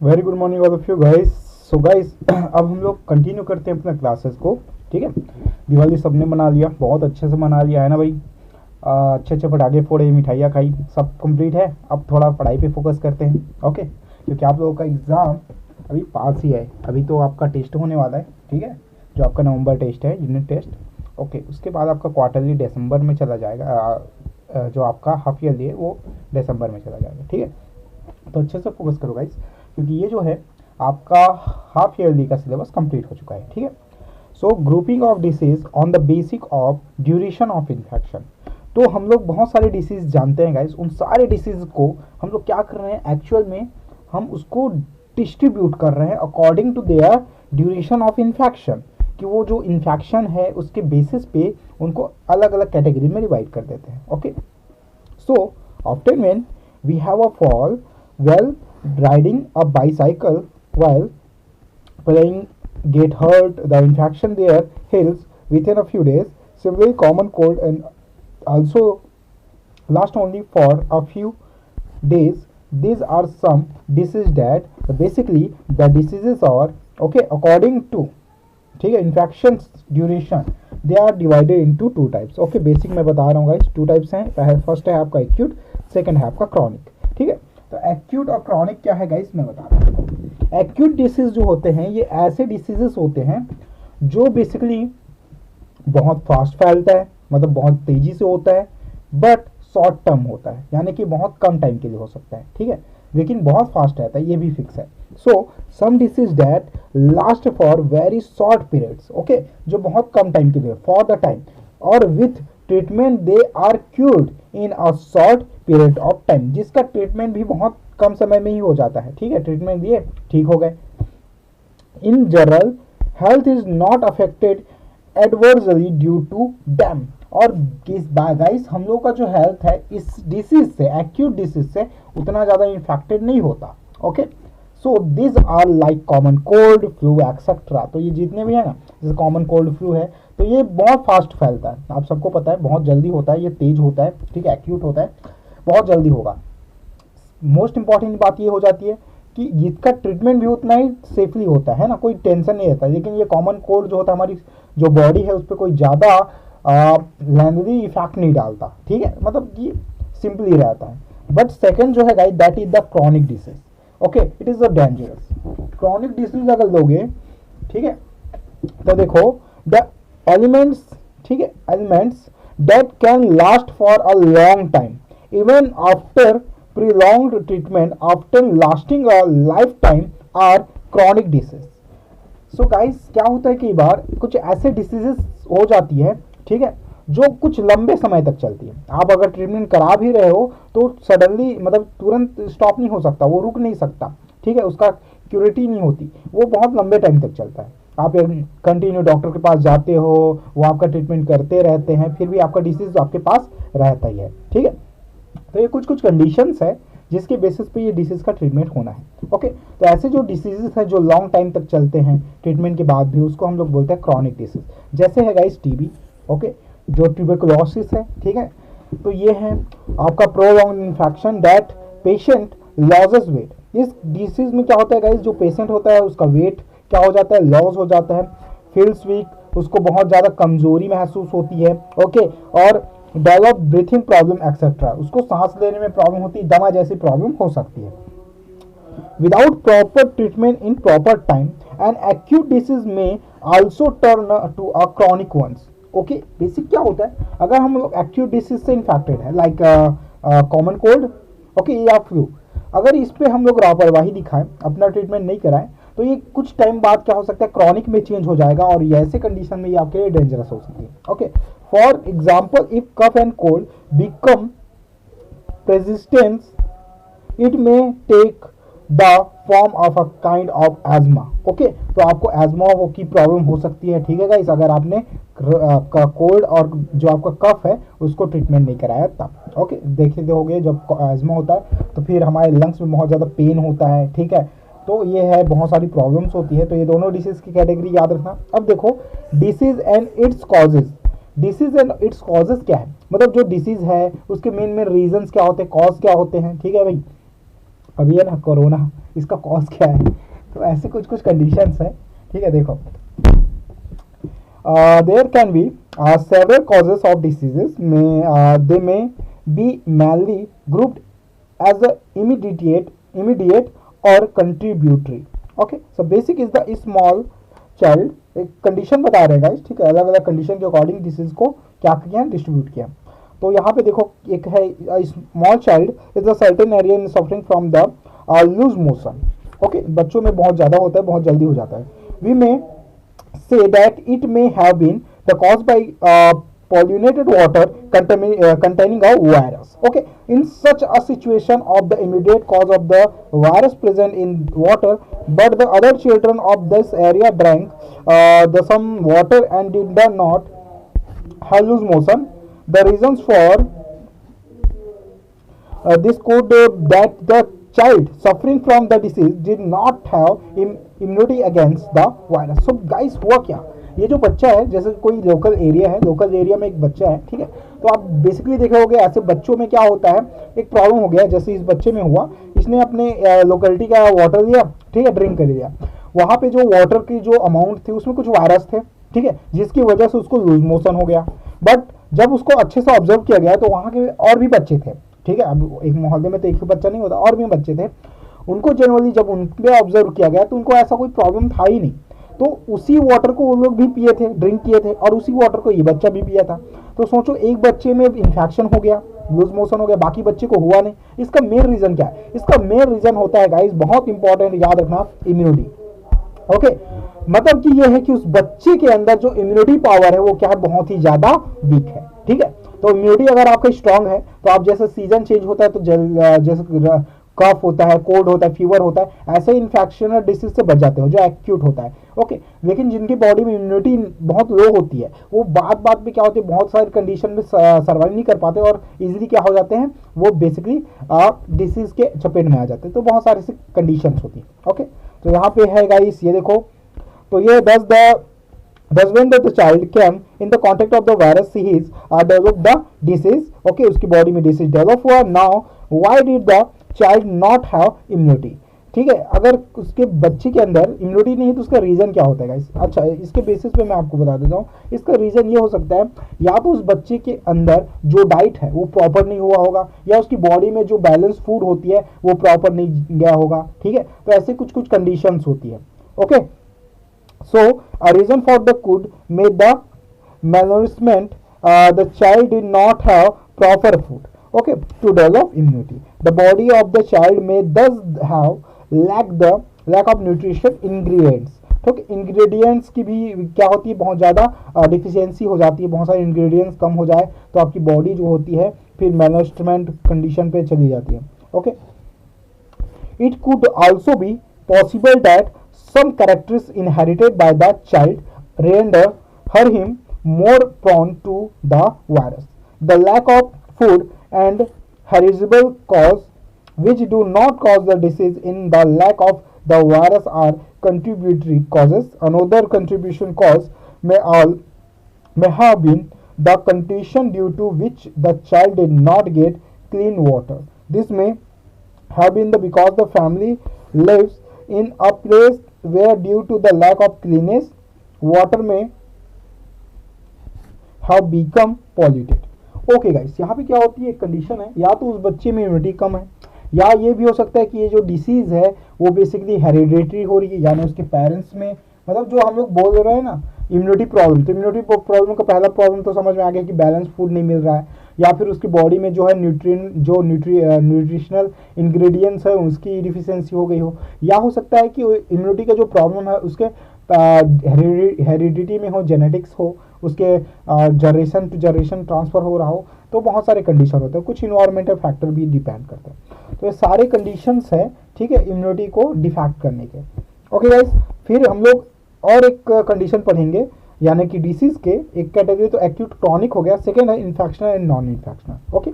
Very good morning all of you guys. So guys अब हम लोग कंटिन्यू करते हैं अपने क्लासेस को। ठीक है, दिवाली सबने मना लिया, बहुत अच्छे से मना लिया है ना भाई। अच्छे अच्छे पटाखे फोड़े, मिठाइयाँ खाई, सब कंप्लीट है। अब थोड़ा पढ़ाई पे फोकस करते हैं। ओके, क्योंकि आप लोगों का एग्ज़ाम अभी पास ही है, अभी तो आपका टेस्ट होने वाला है। ठीक है, जो आपका नवंबर टेस्ट है, यूनिट टेस्ट। ओके, उसके बाद आपका क्वार्टरली दिसंबर में चला जाएगा। जो आपका हाफ ईयरली है वो दिसंबर में चला जाएगा। ठीक है, तो अच्छे से फोकस करो गाइस, क्योंकि ये जो है आपका हाफ ईयरली का सिलेबस कंप्लीट हो चुका है। ठीक है, so grouping of disease on the basic of duration of infection. तो हम लोग बहुत सारे डिसीज जानते हैं गाइस, उन सारे डिसीज को हम लोग क्या कर रहे हैं एक्चुअल में, हम उसको डिस्ट्रीब्यूट कर रहे हैं according to their duration of infection, कि वो जो इन्फेक्शन है उसके बेसिस पे उनको अलग अलग कैटेगरी में डिवाइड कर देते हैं। Okay, so often when we have a fall well riding a bicycle while playing get hurt, the infection there heals within a few days. Similarly, common cold and also last only for a few days. These are some diseases that basically the diseases are okay according to, ठीक है, infection duration they are divided into two types. Okay, basic मैं बता रहा हूँ guys, two types हैं। First है आपका acute, second है आपका क्रॉनिक। ठीक है, तो एक्यूट और क्रॉनिक क्या है गाइस मैं बता रहा हूँ। एक्यूट डिसीज जो होते हैं ये ऐसे डिसीजेस होते हैं जो बेसिकली बहुत फास्ट फैलता है, मतलब बहुत तेजी से होता है, बट शॉर्ट टर्म होता है, यानी कि बहुत कम टाइम के लिए हो सकता है। ठीक है, लेकिन बहुत फास्ट रहता है, ये भी फिक्स है। So some disease that last for very short periods, okay, जो बहुत कम टाइम के लिए, फॉर द टाइम और with treatment they are cured in a short period of time, जिसका ट्रीटमेंट भी बहुत कम समय में ही हो जाता है। ठीक है, ट्रीटमेंट दिए ठीक हो गए। In general health is not affected adversely due to them. और गाइस हम लोग का जो हेल्थ है इस डिसीज से, एक्यूट डिसीज से उतना ज़्यादा इन्फेक्टेड नहीं होता। Okay, so this are like common cold, flu etcetera. तो ये जितने भी है ना, जैसे कॉमन कोल्ड फ्लू है तो ये बहुत फास्ट फैलता है, आप सबको पता है, बहुत जल्दी होता है, ये तेज होता है। ठीक है, एक्यूट होता है, बहुत जल्दी होगा। मोस्ट इंपॉर्टेंट बात ये हो जाती है कि इसका ट्रीटमेंट भी उतना ही सेफली होता है ना, कोई टेंशन नहीं रहता। लेकिन ये कॉमन कोल्ड जो होता है, हमारी जो बॉडी है उस पर कोई ज़्यादा लैंगली इफेक्ट नहीं डालता। ठीक है, मतलब ये सिंपली रहता है। बट सेकेंड जो है guys, that is the chronic disease. Okay, it is the dangerous chronic disease अगर लोगे, ठीक है, तो देखो द एलिमेंट्स, ठीक है, elements that can last for a long time even after prolonged treatment often lasting a lifetime are chronic disease. So guys क्या होता है, कई बार कुछ ऐसे डिसीजेस हो जाती है, ठीक है, जो कुछ लंबे समय तक चलती है। आप अगर ट्रीटमेंट करा भी रहे हो तो सडनली, मतलब तुरंत स्टॉप नहीं हो सकता, वो रुक नहीं सकता। ठीक है, उसका क्यूरिटी नहीं होती, वो बहुत लंबे टाइम तक चलता है। आप कंटिन्यू डॉक्टर के पास जाते हो, वो आपका ट्रीटमेंट करते रहते हैं, फिर भी आपका डिसीज आपके पास रहता ही है। ठीक है, तो ये कुछ कुछ कंडीशंस है जिसके बेसिस पे ये डिसीज का ट्रीटमेंट होना है। ओके, तो ऐसे जो डिसीजेस है जो लॉन्ग टाइम तक चलते हैं ट्रीटमेंट के बाद भी, उसको हम लोग बोलते हैं क्रॉनिक डिसीज। जैसे है गाइस टीबी, ओके, जो ट्यूबरकुलोसिस है। ठीक है, तो ये है आपका prolong infection that patient loses weight. इस डिसीज में क्या होता है गाइस, जो पेशेंट होता है उसका वेट क्या हो जाता है, लॉस हो जाता है, फील्स वीक, उसको बहुत ज़्यादा कमजोरी महसूस होती है। ओके, और डेवलप ब्रीथिंग प्रॉब्लम एक्सेट्रा, उसको सांस लेने में प्रॉब्लम होती है, दमा जैसी प्रॉब्लम हो सकती है। Without proper treatment in proper time and acute disease में also turn to a chronic ones. Okay, basic क्या होता है, अगर हम लोग एक्यूट डिसीज से इन्फेक्टेड है लाइक कॉमन कोल्ड, ओके, या फ्लू, अगर इस पे हम लोग लापरवाही दिखाएं, अपना ट्रीटमेंट नहीं कराएं, तो ये कुछ टाइम बाद क्या हो सकता है, क्रॉनिक में चेंज हो जाएगा और ये ऐसे कंडीशन में ये आपके लिए डेंजरस हो सकती है। Okay, for example if cough and cold become persistence, it may take the form of a kind of asthma. Okay, तो आपको एजमा की प्रॉब्लम हो सकती है। ठीक है गाइस, अगर आपने कोल्ड और जो आपका कफ है उसको ट्रीटमेंट नहीं कराया तब। ओके, देखते होगे जब एजमा होता है तो फिर हमारे लंग्स में बहुत ज़्यादा पेन होता है। ठीक है, तो ये है, बहुत सारी प्रॉब्लम्स होती है। तो ये दोनों डिसीज की कैटेगरी याद रखना। अब देखो disease and its causes. Disease and its causes क्या है, मतलब जो डिसीज है उसके मेन मेन रीजंस क्या होते हैं, कॉज क्या होते हैं। ठीक है भाई, अभी है ना कोरोना, इसका कॉज क्या है। तो ऐसे कुछ कुछ कंडीशंस है, ठीक है। देखो there can be several causes of diseases, they may be mainly grouped as a immediate or contributory. Okay, so basic is the small child, एक कंडीशन बता रहे हैं गाइस, ठीक है। अलग अलग कंडीशन के अकॉर्डिंग डिसीज को क्या किया, डिस्ट्रीब्यूट किया। तो यहाँ पे देखो एक है small child is a certain area in suffering from the loose motion. Okay, बच्चों में बहुत ज़्यादा होता है, बहुत जल्दी हो जाता है। वी में say that it may have been the caused by pollinated water containing a virus. Okay, in such a situation of the immediate cause of the virus present in water, but the other children of this area drank the some water and did not have loose motion. The reasons for this could that the child suffering from the disease did not have immunity against the virus. So guys, हुआ क्या, ये जो बच्चा है, जैसे कोई local area है, local area में एक बच्चा है, ठीक है। तो आप बेसिकली देखे होगे ऐसे बच्चों में क्या होता है, एक प्रॉब्लम हो गया जैसे इस बच्चे में हुआ, इसने अपने लोकेलिटी का वाटर लिया, ठीक है, ड्रिंक कर लिया। वहाँ पे जो वाटर की जो अमाउंट थी उसमें कुछ वायरस थे, ठीक है, जिसकी वजह से उसको लूज मोशन हो गया। बट जब उसको अच्छे से ऑब्जर्व किया गया तो वहाँ के और भी बच्चे थे, ठीक है। अब एक मोहल्ले में तो एक ही बच्चा नहीं होता, और भी बच्चे थे। उनको जनरली जब उन पे ऑब्जर्व किया गया तो उनको ऐसा कोई प्रॉब्लम था ही नहीं। तो उसी वाटर को वो लोग भी पिए थे, ड्रिंक किए थे, और उसी वाटर को ये बच्चा भी पिया था। तो सोचो एक बच्चे में इन्फेक्शन हो गया, लूज मोशन हो गया, बाकी बच्चे को हुआ नहीं। इसका मेन रीजन क्या है? इसका मेन रीजन होता है गाइस, बहुत इंपॉर्टेंट याद रखना, इम्यूनिटी। ओके, मतलब कि ये है कि उस बच्चे के अंदर जो इम्यूनिटी पावर है वो क्या है, बहुत ही ज्यादा वीक है, ठीक है। तो इम्यूनिटी अगर आपका स्ट्रांग है तो आप जैसे सीजन चेंज होता है तो जैसे कफ होता है, कोल्ड होता है, फीवर होता है, ऐसे इन्फेक्शन और डिसीज से बच जाते हो जो एक्यूट होता है। ओके, लेकिन जिनकी बॉडी में इम्यूनिटी बहुत लो होती है वो बात में क्या होती है, बहुत सारी कंडीशन में सर्वाइव नहीं कर पाते और इजीली क्या हो जाते हैं, वो बेसिकली डिसीज के चपेट में आ जाते हैं। तो बहुत सारी ऐसी कंडीशन होती है। ओके, तो यहाँ पे है गाइस, ये देखो, तो ये thus when the child came in the contact of the virus, he is developed the disease. Okay, उसकी बॉडी में डिसीज डेवलप हुआ। Now why did the child not have immunity? ठीक है, अगर उसके बच्चे के अंदर इम्यूनिटी नहीं है तो उसका रीजन क्या होता है गाइस? अच्छा, इसके बेसिस पे मैं आपको बता देता हूँ। इसका रीजन ये हो सकता है, या तो उस बच्चे के अंदर जो डाइट है वो प्रॉपर नहीं हुआ होगा, या उसकी बॉडी में जो बैलेंस फूड होती है वो प्रॉपर नहीं गया होगा, ठीक है। तो ऐसे कुछ कुछ कंडीशंस होती है। Okay, so a reason for the could made the malnourishment, the child did not have proper food, okay, to develop immunity. The body of the child may thus have lack of nutrition ingredients. तो ingredients की भी क्या होती है, बहुत ज़्यादा deficiency हो जाती है। बहुत सारे इंग्रेडिएंट्स कम हो जाए तो आपकी बॉडी जो होती है फिर मैलनरिशमेंट कंडीशन पे चली जाती है। Okay, it could also be possible that some characters inherited by the child render him more prone to the virus. The lack of food and heritable cause which do not cause the disease in the lack of the virus are contributory causes. Another contribution cause may have been the condition due to which the child did not get clean water. This may have been because the family lives in a place where due to the lack of cleanness water may have become polluted. Okay guys, यहाँ पे क्या होती है, एक condition है, या तो उस बच्चे में इम्यूनिटी कम है, या ये भी हो सकता है कि ये जो डिसीज है वो बेसिकली हेरिडेटरी हो रही है, यानी उसके पेरेंट्स में, मतलब जो हम लोग बोल रहे हैं ना इम्यूनिटी प्रॉब्लम, तो इम्यूनिटी प्रॉब्लम का पहला प्रॉब्लम तो समझ में आ गया कि बैलेंस फूड नहीं मिल रहा है, या फिर उसकी बॉडी में जो है न्यूट्रिशनल इंग्रेडिएंट्स है उसकी डिफिशियंसी हो गई हो, या हो सकता है कि इम्यूनिटी का जो प्रॉब्लम है उसके हेरिडिटी में हो, जेनेटिक्स हो, उसके जनरेशन टू जनरेशन ट्रांसफ़र हो रहा हो। तो बहुत सारे कंडीशन होते हैं, कुछ इन्वायरमेंटल फैक्टर भी डिपेंड करते हैं। तो ये सारे कंडीशंस हैं, ठीक है, इम्यूनिटी को डिफेक्ट करने के। ओके गाइस, फिर हम लोग और एक कंडीशन पढ़ेंगे, यानी कि डिसीज के एक कैटेगरी तो एक्यूट क्रॉनिक हो गया, सेकेंड है infectional and non infectional. Okay,